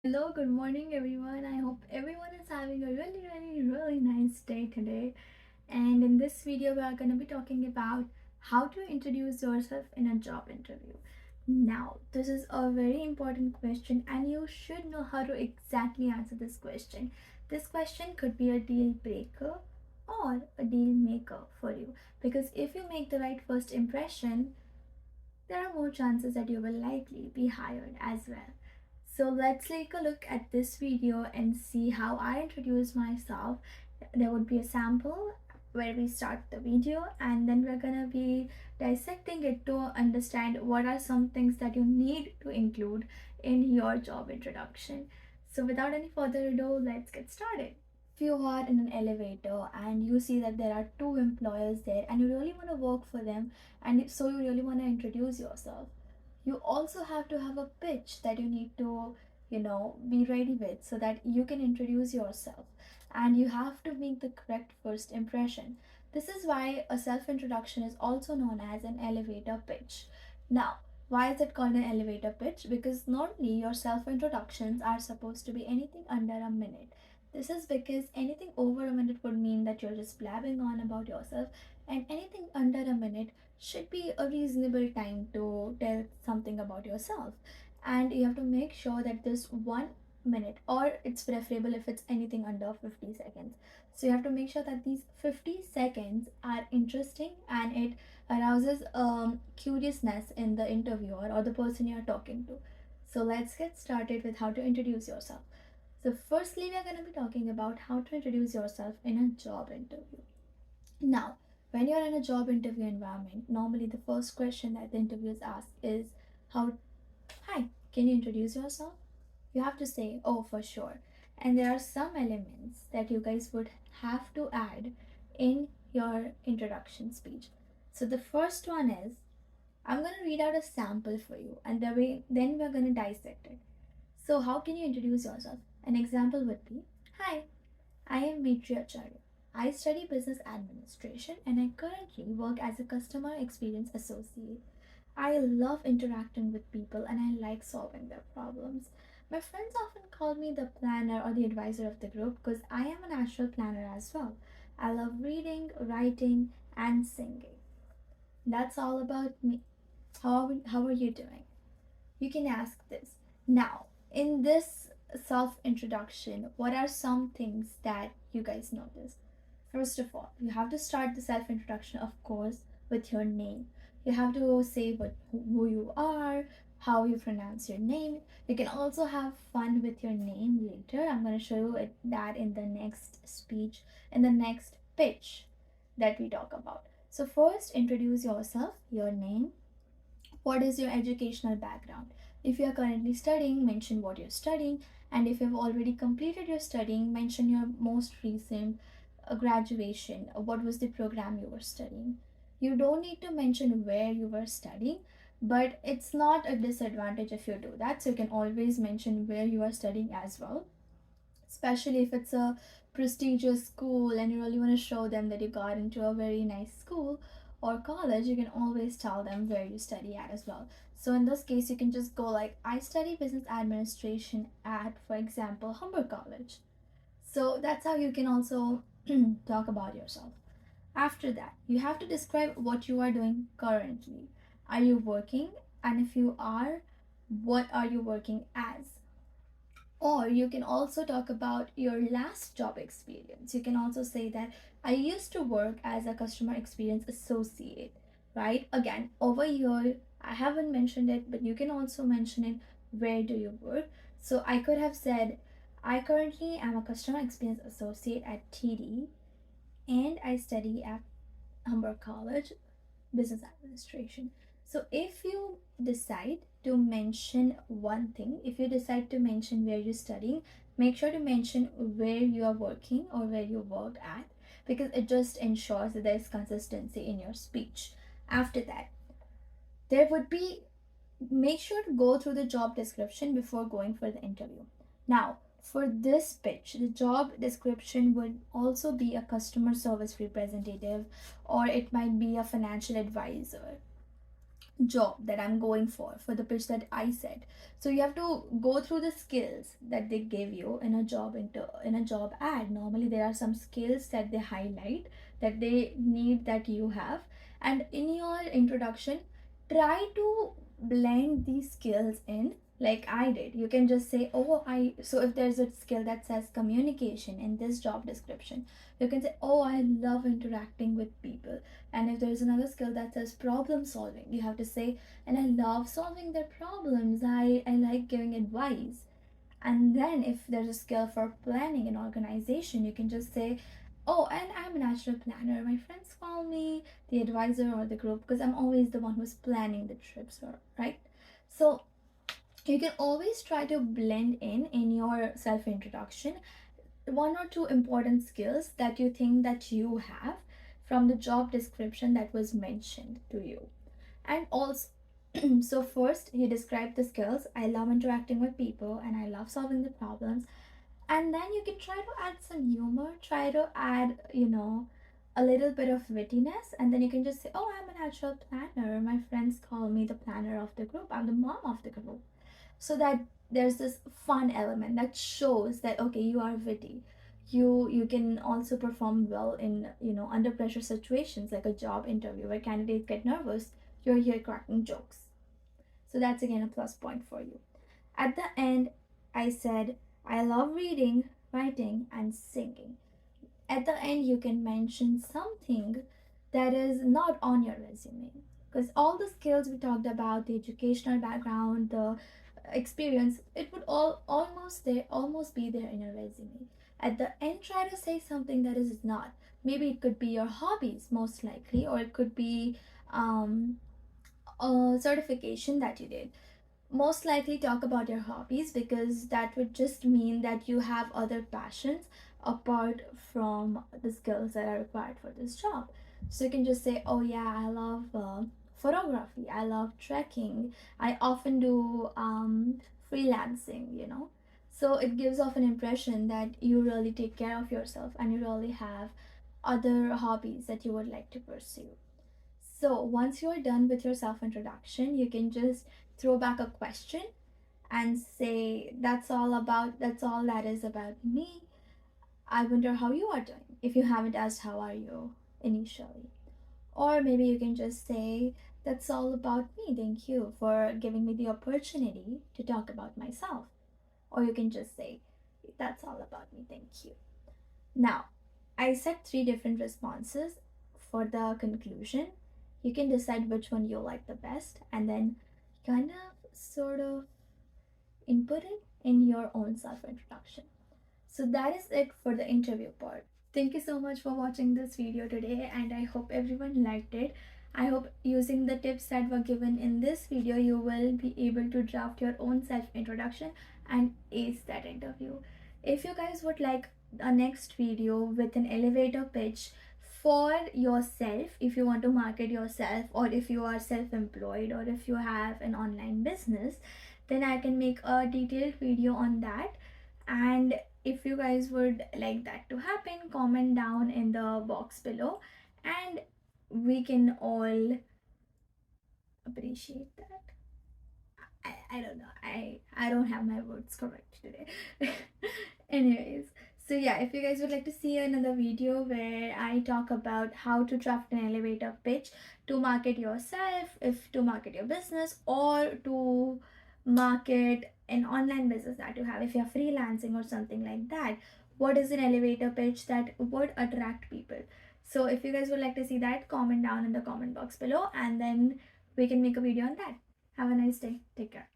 Hello, good morning, everyone. I hope everyone is having a really nice day today. And in this video, we are going to be talking about how to introduce yourself in a job interview. Now, this is a very important question, and you should know how to exactly answer this question. This question could be a deal breaker or a deal maker for you, because if you make the right first impression, there are more chances that you will likely be hired as well. So let's take a look at this video and see how I introduce myself. There would be a sample where we start the video, and then we're gonna be dissecting it to understand what are some things that you need to include in your job introduction. So without any further ado, let's get started. If you are in an elevator and you see that there are two employers there and you really want to work for them, and so you really want to introduce yourself, you also have to have a pitch that you need to be ready with so that you can introduce yourself, and you have to make the correct first impression. This is why a self introduction is also known as an elevator pitch. Now, why is it called an elevator pitch? Because normally your self introductions are supposed to be anything under a minute. This is because anything over a minute would mean that you're just blabbing on about yourself, and anything under a minute should be a reasonable time to tell something about yourself. And you have to make sure that this 1 minute, or it's preferable if it's anything under 50 seconds. So you have to make sure that these 50 seconds are interesting and it arouses curiousness in the interviewer or the person you're talking to. So let's get started with how to introduce yourself. So, firstly, we are going to be talking about how to introduce yourself in a job interview. Now, when you're in a job interview environment, normally the first question that the interviewers ask is, "How, hi, can you introduce yourself?" You have to say, "Oh, for sure." And there are some elements that you guys would have to add in your introduction speech. So, the first one is, I'm going to read out a sample for you, and then we're going to dissect it. So, how can you introduce yourself? An example would be, "Hi, I am Maitri Acharya. I study business administration and I currently work as a customer experience associate. I love interacting with people and I like solving their problems. My friends often call me the planner or the advisor of the group because I am a natural planner as well. I love reading, writing, and singing." That's all about me. How are you doing? You can ask this. Now, in this self introduction, what are some things that you guys notice? First of all, you have to start the self introduction, of course, with your name. You have to say who you are, how you pronounce your name. You can also have fun with your name later. I'm going to show you that in the next speech, in the next pitch that we talk about. So, first, introduce yourself, your name. What is your educational background? If you are currently studying, mention what you're studying. And if you've already completed your studying, mention your most recent graduation. What was the program you were studying? You don't need to mention where you were studying, but it's not a disadvantage if you do that. So you can always mention where you are studying as well, especially if it's a prestigious school and you really want to show them that you got into a very nice school or college. You can always tell them where you study at as well. So in this case, you can just go like, "I study business administration at, for example, Humber College." So that's how you can also talk about yourself. After that, you have to describe what you are doing currently. Are you working? And if you are, what are you working as? Or you can also talk about your last job experience. You can also say that, "I used to work as a customer experience associate," right? Again, over here, I haven't mentioned it, but you can also mention it. Where do you work? So I could have said, "I currently am a customer experience associate at TD and I study at Humber College business administration." So if you decide to mention one thing, if you decide to mention where you're studying, make sure to mention where you are working or where you work at, because it just ensures that there's consistency in your speech. After that, there would be, make sure to go through the job description before going for the interview. Now, for this pitch, the job description would also be a customer service representative, or it might be a financial advisor. job that I'm going for the pitch that I said. So you have to go through the skills that they give you in a in a job ad. Normally there are some skills that they highlight that they need that you have, and in your introduction try to blend these skills in like I did. You can just say, oh, I so if there's a skill that says communication in this job description, you can say, oh, I love interacting with people. And if there's another skill that says problem solving, you have to say, and I love solving their problems. I like giving advice. And then if there's a skill for planning an organization, you can just say, oh, and I'm a natural planner. My friends call me the advisor or the group because I'm always the one who's planning the trips, right? So you can always try to blend in your self introduction one or two important skills that you think that you have from the job description that was mentioned to you. And also, so first you describe the skills. I love interacting with people and I love solving the problems. And then you can try to add some humor, try to add, a little bit of wittiness, and then you can just say, oh, I'm a natural planner. My friends call me the planner of the group. I'm the mom of the group. So that there's this fun element that shows that okay, you are witty. You can also perform well in under pressure situations like a job interview where candidates get nervous. You're here cracking jokes. So that's again a plus point for you. At the end, I said, I love reading, writing, and singing. At the end, you can mention something that is not on your resume. Because all the skills we talked about, the educational background, the experience, it would almost be there in your resume. At the end, try to say something that is not. Maybe it could be your hobbies, most likely, or it could be a certification that you did. Most likely talk about your hobbies because that would just mean that you have other passions apart from the skills that are required for this job. So you can just say, oh yeah, I love photography, I love trekking, I often do freelancing. So it gives off an impression that you really take care of yourself and you really have other hobbies that you would like to pursue. So once you're done with your self introduction, you can just throw back a question and say, that's all that is about me. I wonder how you are doing. If you haven't asked how are you initially. Or maybe you can just say, that's all about me. Thank you for giving me the opportunity to talk about myself. Or you can just say, that's all about me. Thank you. Now, I set three different responses for the conclusion. You can decide which one you like the best and then kind of sort of input it in your own self introduction. So that is it for the interview part. Thank you so much for watching this video today and I hope everyone liked it. I hope using the tips that were given in this video, you will be able to draft your own self introduction and ace that interview. If you guys would like a next video with an elevator pitch for yourself, if you want to market yourself or if you are self-employed or if you have an online business, then I can make a detailed video on that. And if you guys would like that to happen, comment down in the box below and we can all appreciate that. I don't know. I don't have my words correct today. Anyways, so yeah, if you guys would like to see another video where I talk about how to draft an elevator pitch to market yourself, if to market your business or to market an online business that you have, if you're freelancing or something like that, what is an elevator pitch that would attract people? So if you guys would like to see that, comment down in the comment box below and then we can make a video on that. Have a nice day. Take care.